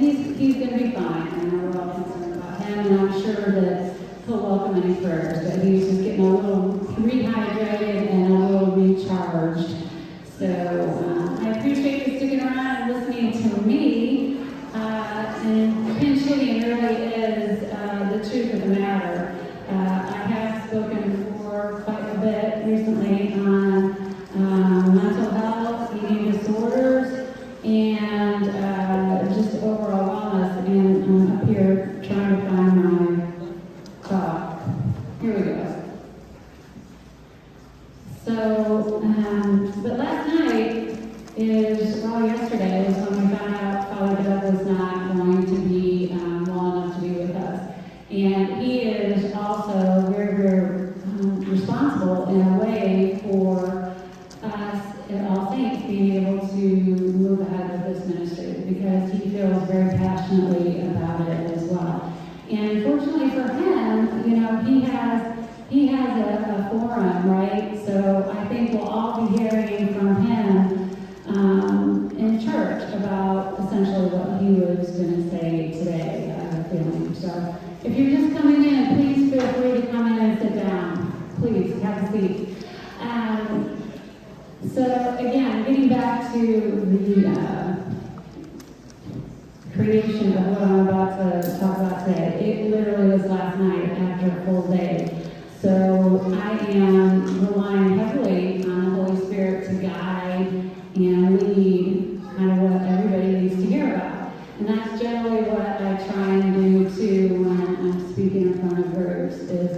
he's going to be fine, and we're all concerned about him, and I'm sure that he'll welcome any prayers, but he's just getting a little rehydrated and a little recharged. So I appreciate you sticking around and listening to me, and pinch hitting really is the truth of the matter. I have spoken for quite a bit recently on mental health, eating disorders, and just overall wellness, and I'm up here trying to find my thought. Here we go. So, but last night yesterday is when we found out Father Doug was not going to be well enough to be with us. And he is also very, very responsible in a way for us at All Saints being able to move ahead with this ministry, because he feels very passionately about it as well. And fortunately for him, he has a forum, right? So I think we'll all be hearing from him in church about essentially what he was going to say today, I have a feeling. So if you're just coming in, please feel free to come in and sit down. Please, have a seat. So again, getting back to the creation of what I'm about to talk about today, it literally was last night after a full day. So I am relying heavily on the Holy Spirit to guide and lead kind of what everybody needs to hear about. And that's generally what I try and do too when I'm speaking in front of groups, is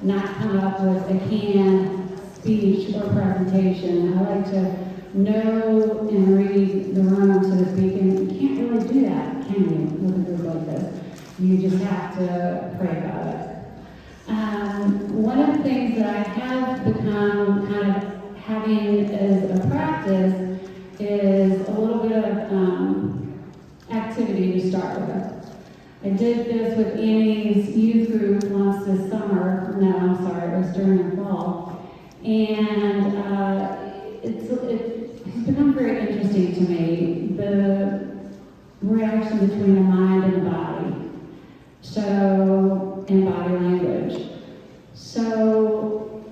not come up with a canned speech or presentation. I like to know and read the room, so to speak, and you can't really do that, can you, with a group like this? You just have to pray about it. One of the things that I have become kind of having as a practice is a little bit of activity to start with. I did this with Annie's youth group once this summer. No, I'm sorry, it was during the fall. And it's become very interesting to me, the reaction between the mind and the body. And body language. So,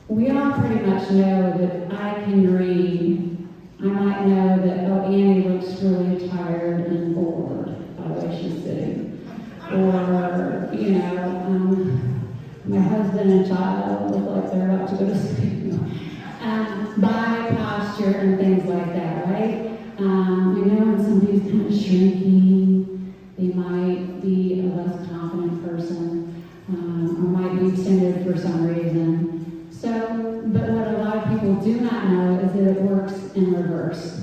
we all pretty much know that I can read. I might know that, oh, Annie looks really tired and bored by the way she's sitting. Or, my husband and child look like they're about to go to sleep. Body posture and things like that, right? When somebody's kind of shrinking, they might be a less confident person, or might be timid for some reason. But what a lot of people do not know is that it works in reverse.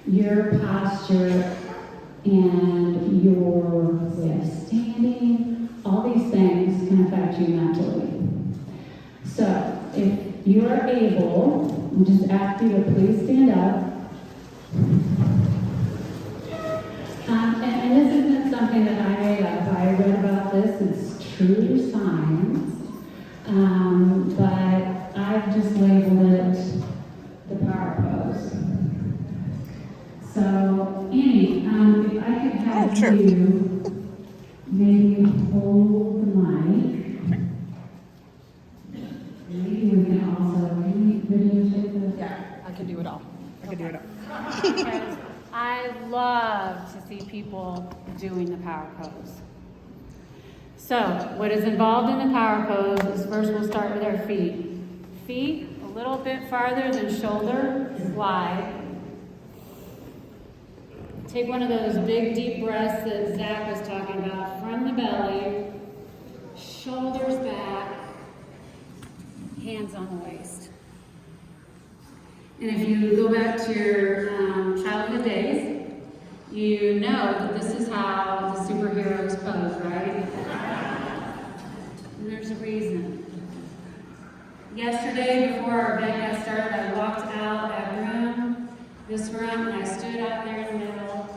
Your posture and your way of standing, all these things can affect you mentally. So, if you are able, I'll just ask you to please stand up. And this isn't something that I made up. I read about this. It's true science. But I've just labeled it the power pose. So, Annie, if I could have you maybe hold the mic. Maybe we can also videotape this. Yeah, I can do it all. Because I love to see people doing the power pose. So, what is involved in the power pose is first we'll start with our feet. Feet a little bit farther than shoulder wide. Take one of those big deep breaths that Zach was talking about from the belly, shoulders back, hands on the waist. And if you go back to your childhood days, you know that this is how the superheroes pose, right? And there's a reason. Yesterday, before our event got started, I walked out that room, this room, and I stood out there in the middle,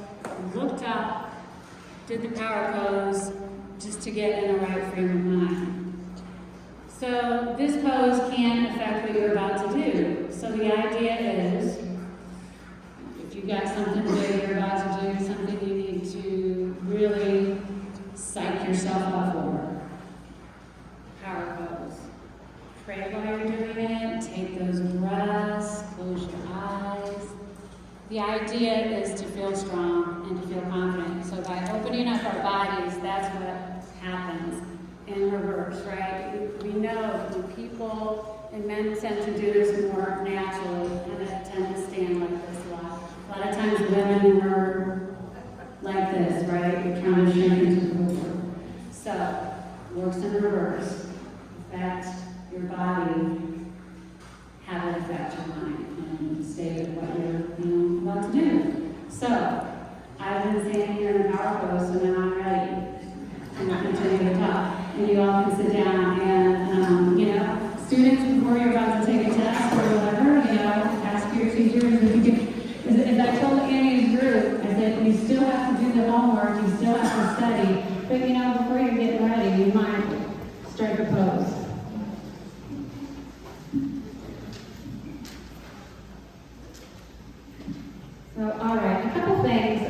looked up, did the power pose, just to get in the right frame of mind. So this pose can affect what you're about to do. So the idea is, if you've got something big you're about to do, something and to feel confident. So by opening up our bodies, that's what happens in reverse, right? We know when people and men tend to do this more naturally, and tend to stand like this a lot. A lot of times women are like this, right? We're trying to shrink into the forward. So, works in reverse. Affect your body, have it affect your mind, and stay with what you're about to do. So, I've been standing here in power pose, so now I'm ready. I'm not going to continue to talk. And you all can sit down and, students, before you're about to take a test or whatever, ask your teachers if you can. As I told Annie's group, I said, you still have to do the homework, you still have to study, but before you get ready, you might strike a pose. So, all right, a couple things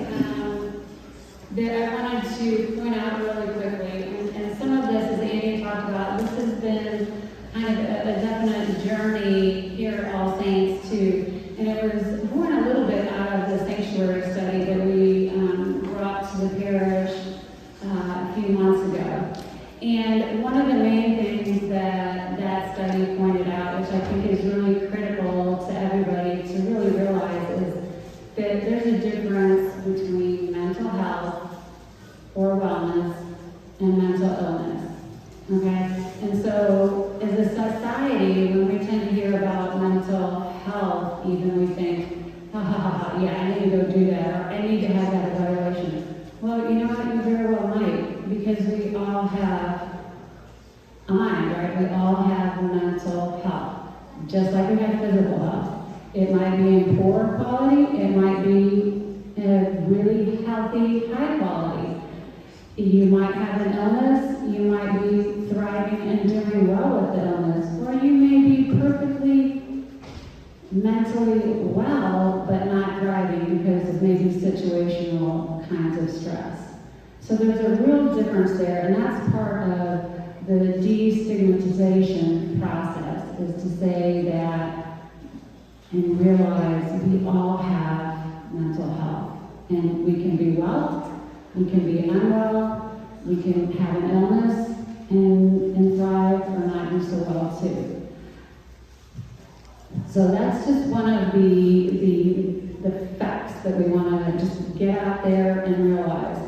that I wanted to point out really quickly, and some of this, as Annie talked about, this has been kind of a definite journey here at All Saints too, and it was born a little bit out of the sanctuary study that we brought to the parish a few months ago. And one of the main things that that study pointed out, which I think is really critical to everybody to really realize, is that there's a difference between mental health or wellness and mental illness. Okay? And so, as a society, when we tend to hear about mental health, even we think, yeah, I need to go do that, or I need to have that evaluation. Well, you know what? You very well might, because we all have a mind, right? We all have mental health, just like we have physical health. It might be in poor quality, it might be a really healthy, high quality. You might have an illness, you might be thriving and doing well with the illness, or you may be perfectly mentally well, but not thriving because of maybe situational kinds of stress. So there's a real difference there, and that's part of the destigmatization process, is to say that and realize we all have mental health, and we can be well, we can be unwell, we can have an illness and thrive or not do so well too. So that's just one of the facts that we want to just get out there and realize.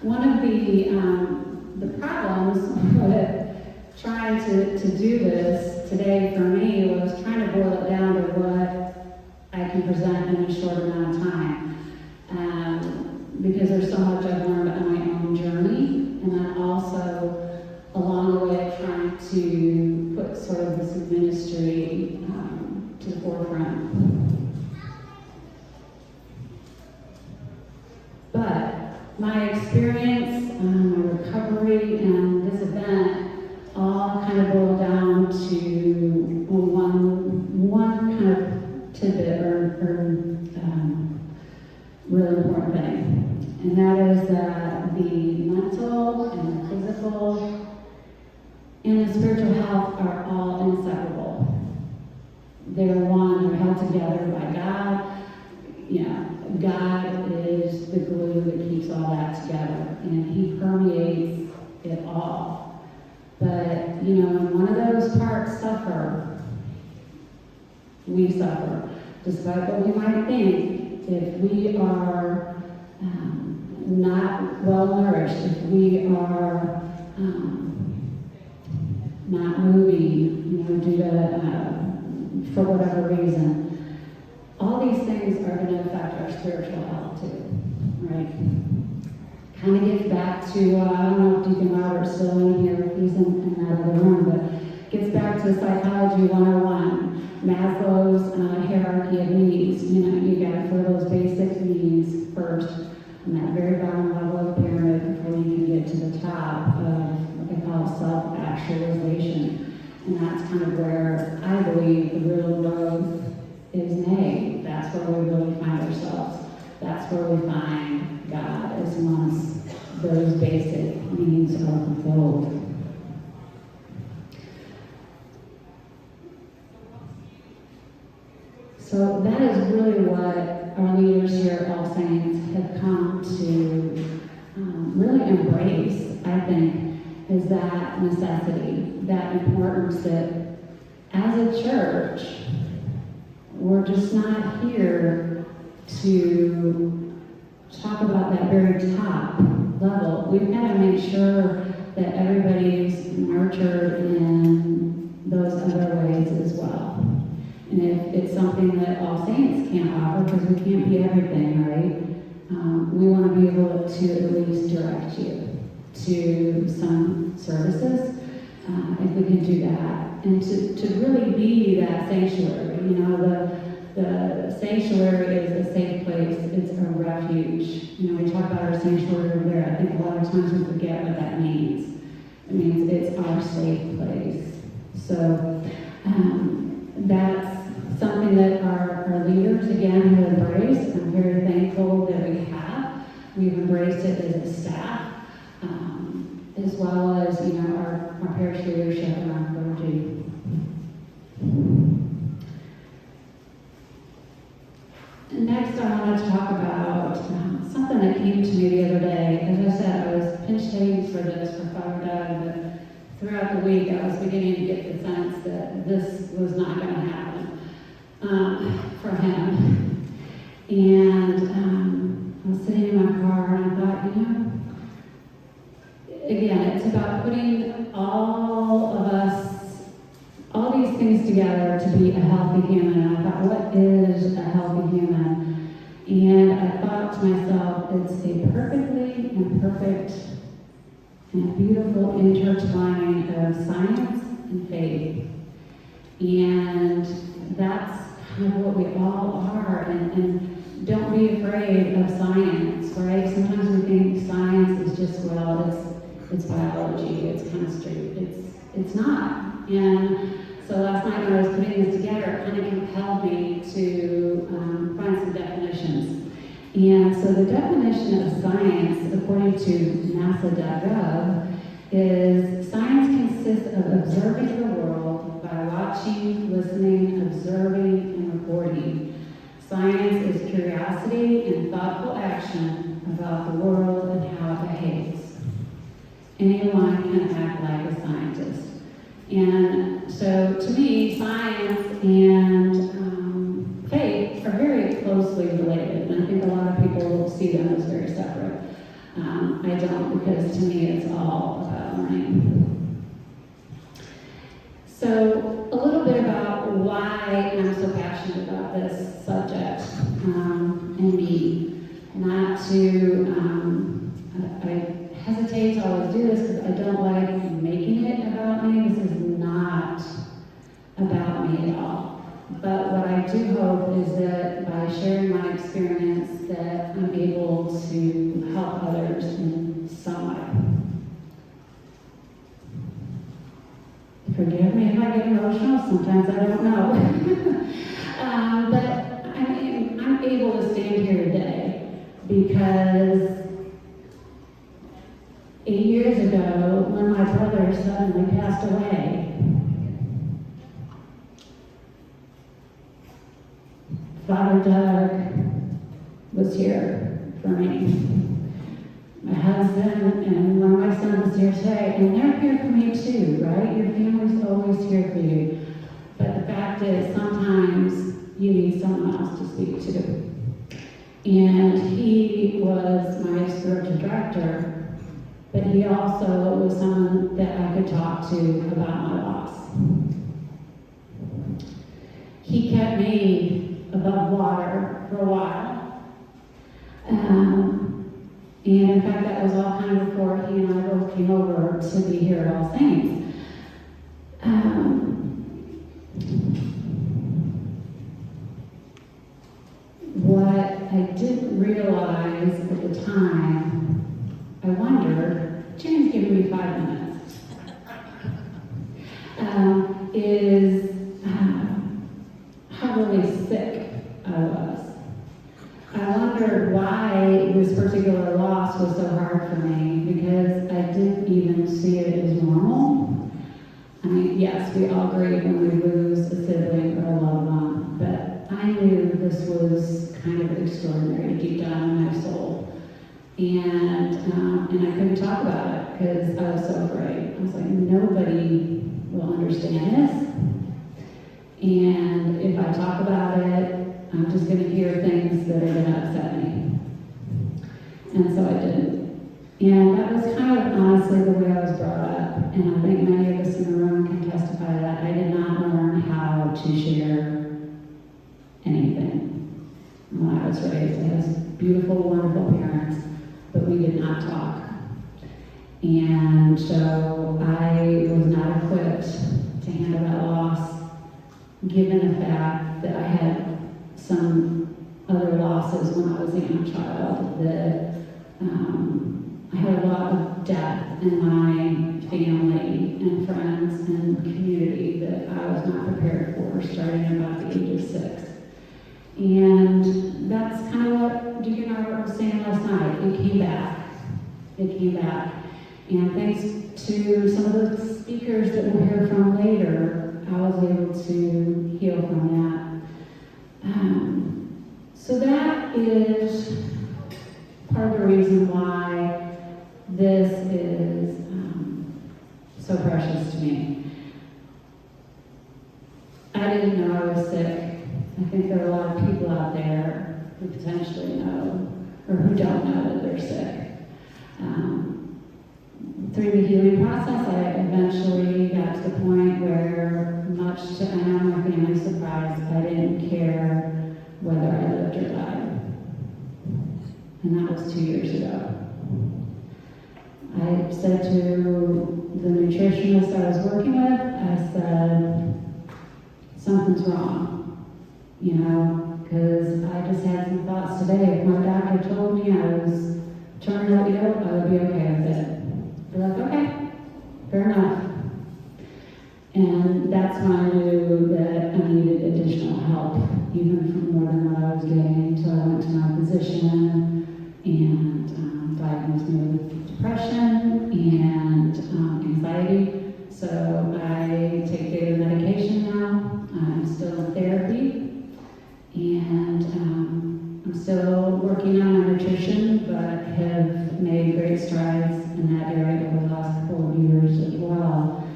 One of the problems with trying to do this today for me was trying to boil it down to what I can present in a short amount of time. Because there's so much I've learned on my own journey, and then also along the way trying to put sort of this ministry to the forefront. But my experience, my recovery, and this event all kind of boil down to one kind of tidbit or really important thing, and that is that the mental and the physical and the spiritual health are all inseparable. They're one, they're held together by God. God is the glue that keeps all that together, and He permeates it all. But, when one of those parts suffer, we suffer. Despite what we might think, if we are not well nourished, if we are not moving, due to for whatever reason, all these things are going to affect our spiritual health too, right? Kind of gets back to, I don't know if Deacon Robert's still in here, he's in that other room, but gets back to Psychology 101, Maslow's hierarchy of needs. You got to fill those basic needs first, on that very bottom level of the pyramid, before you can get to the top of what they call self-actualization. And that's kind of where I believe the real growth is made. That's where we really find ourselves. That's where we find God, is once those basic needs are fulfilled. So that is really what our leaders here at All Saints have come want to really embrace, I think, is that necessity, that importance that as a church, we're just not here to talk about that very top level. We've got to make sure that everybody's nurtured in those other ways as well. And if it's something that All Saints can't offer, because we can't be everything, right? We want to be able to at least direct you to some services, if we can do that. And to really be that sanctuary. You know, the sanctuary is a safe place. It's a refuge. You know, we talk about our sanctuary over there. I think a lot of times we forget what that means. It means it's our safe place. So that's something that our leaders, again, have embraced. I'm very thankful that we have. We've embraced it as a staff, as well as, you know, our parish leadership and our clergy. Next, I want to talk about something that came to me the other day. As I said, I was pinch hitting for this for Father Doug, but throughout the week I was beginning to get the sense that this was not going to happen for him. And I was sitting in my car and I thought, you know, again, it's about putting all of us, all these things together to be a healthy human. And I thought, what is a healthy human? And I thought to myself, it's a perfectly imperfect and beautiful intertwining of science and faith. And that's kind of what we all are. And don't be afraid of science, right? Sometimes we think science is just, well, it's biology, it's chemistry. It's not. And so last night when I was putting this together, it kind of compelled me to find some definitions. And so the definition of science, according to NASA.gov, is science consists of observing the world by watching, listening, observing, and recording. Science is curiosity and thoughtful action about the world and how it behaves. Anyone can act like a scientist. And so to me, science and faith are very closely related. And I think a lot of people see them as very separate. I don't, because to me it's all about learning. So a little bit about why I'm so passionate about this subject and me. Not to, I hesitate to always do this because I don't like making it about me. This is not about me at all. But what I do hope is that by sharing my experience that I'm able to help others in some way. Forgive me if I get emotional, sometimes I don't know. But I'm able to stand here today because 8 years ago, when my brother suddenly passed away, Father Doug was here for me. My husband and one of my sons is here today, and they're here for me too, right? Your family's always here for you. But the fact is, sometimes you need someone else to speak to. And he was my spiritual director, but he also was someone that I could talk to about my loss. He kept me above water for a while. And in fact, that was all kind of before he and I both came over to be here at All Saints. What I didn't realize at the time, I wondered, Jane's giving me 5 minutes, is how really sick I was. I wondered why this particular loss was so hard for me, because I didn't even see it as normal. I mean, yes, we all grieve when we lose a sibling or a loved one, but I knew this was kind of extraordinary deep down in my soul. And I couldn't talk about it because I was so afraid. I was like, nobody will understand this. And if I talk about it, I'm just going to hear things that are going to upset me. And so I didn't. And that was kind of honestly the way I was brought up. And I think many of us in the room can testify that I did not learn how to share anything when I was raised. I had beautiful, wonderful parents, but we did not talk. And so I was not equipped to handle that loss, given the fact that I had some other losses when I was a young child, that I had a lot of death in my family and friends and community that I was not prepared for, starting at about the age of 6. And that's kind of what Deacon and I were saying last night. It came back. It came back. And thanks to some of the speakers that we'll hear from later, I was able to heal from that. So that is part of the reason why this is so precious to me. I didn't know I was sick. I think there are a lot of people out there who potentially know or who don't know that they're sick. Through the healing process, I eventually got to the point where, much to my family's surprise, I didn't care whether I lived or died. And that was 2 years ago. I said to the nutritionist I was working with, I said, something's wrong, because I just had some thoughts today. If my doctor told me I was turning out ill, I would be okay with it. They're like, okay, fair enough. And that's when I knew that I needed additional help, even from more than what I was getting. So I went to my physician and diagnosed me with depression and anxiety. So I take daily medication now. I'm still in therapy. And I'm still working on my nutrition, but have made great strides in that area over the last couple of years as well.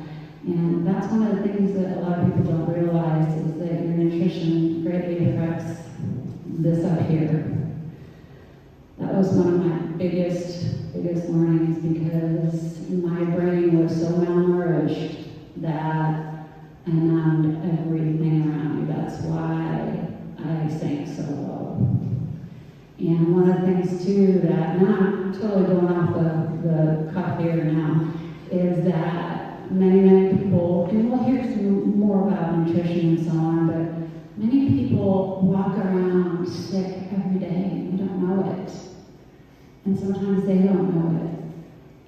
And that's one of the things that a lot of people don't realize is that your nutrition greatly affects this up here. That was one of my biggest learnings, because my brain was so malnourished that I numbed everything around me. That's why I sank so low. And one of the things too that, now I'm totally going off the cuff here now, is that many people, and we'll hear some more about nutrition and so on, but many people walk around sick every day and don't know it. And sometimes they don't know it.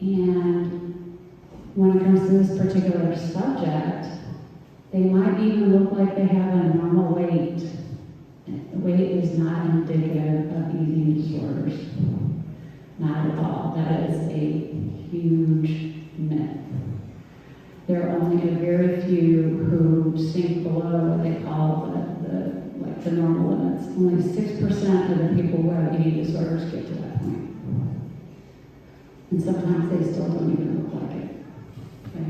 And when it comes to this particular subject, they might even look like they have a normal weight. Weight is not indicative of eating disorders. Not at all. That is a huge myth. There are only a very few who sink below what they call the normal limits. Only 6% of the people who have eating disorders get to that point. And sometimes they still don't even look like it. Okay.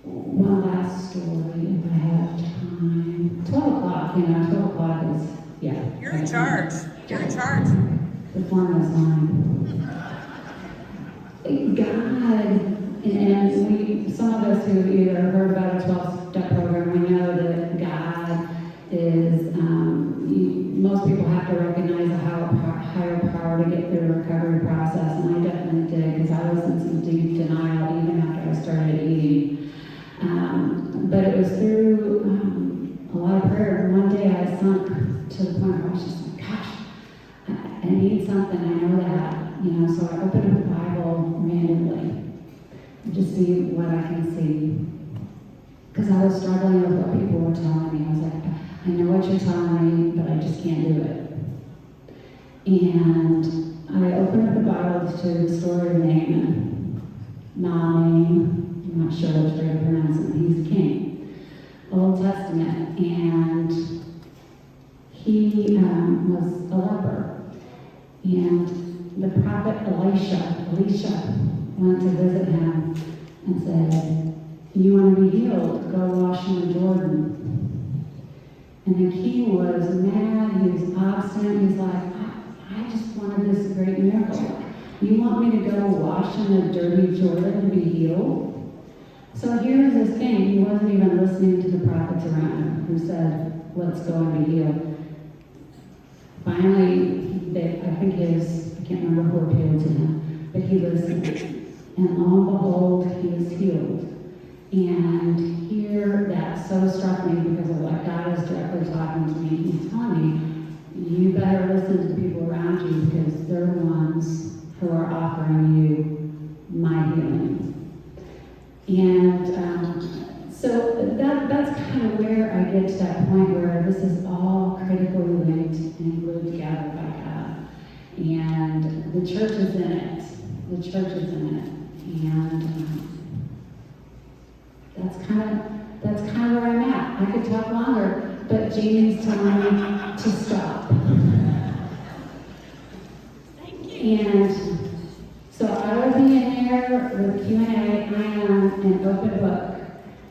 One last story, if I have time. 12 o'clock, 12 o'clock is, yeah. You're in charge. You're in charge. The form is mine. God, and some of us who either heard about a 12-step program, we know that God is, most people have to recognize a higher power to get through the recovery process, and I definitely did, because I was in some deep denial even after I started eating. But it was through a lot of prayer. One day I sunk to the point where I was just like, gosh, I need something, I know that. So I opened up the Bible randomly to see what I can see. Because I was struggling with what people were telling me. I was like, I know what you're telling me, but I just can't do it. And I opened up the Bible to the story of Naaman. I'm not sure which way to pronounce it. He's a king. Old Testament. it, and he was a leper. And the prophet Elisha went to visit him and said, "You want to be healed? Go wash in the Jordan." And the king was mad, he was obstinate, he's like, I just wanted this great miracle. You want me to go wash in the dirty Jordan and be healed? So here's this king, he wasn't even listening to the prophets around him who said, let's go and be healed. Finally, I can't remember who appealed to him, but he listened. And lo and behold, he was healed. And here, that so struck me because of what God is directly talking to me. He's telling me, you better listen to the people around you because they're the ones who are offering you my healing. And so that's kind of where I get to that point where this is all critically linked and glued together by God. And the church is in it. The church is in it. And that's kind of where I'm at. I could talk longer, but Jamie's telling me to stop. Thank you. And so I will be in there with Q&A. I am an open book.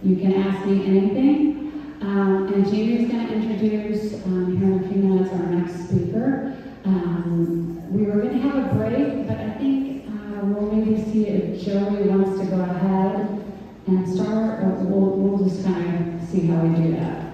You can ask me anything. And Jamie's going to introduce here in a few minutes our next speaker. We were going to have a break, but I think we'll maybe see if Joey wants to go ahead and start. We'll just kind of see how we do that.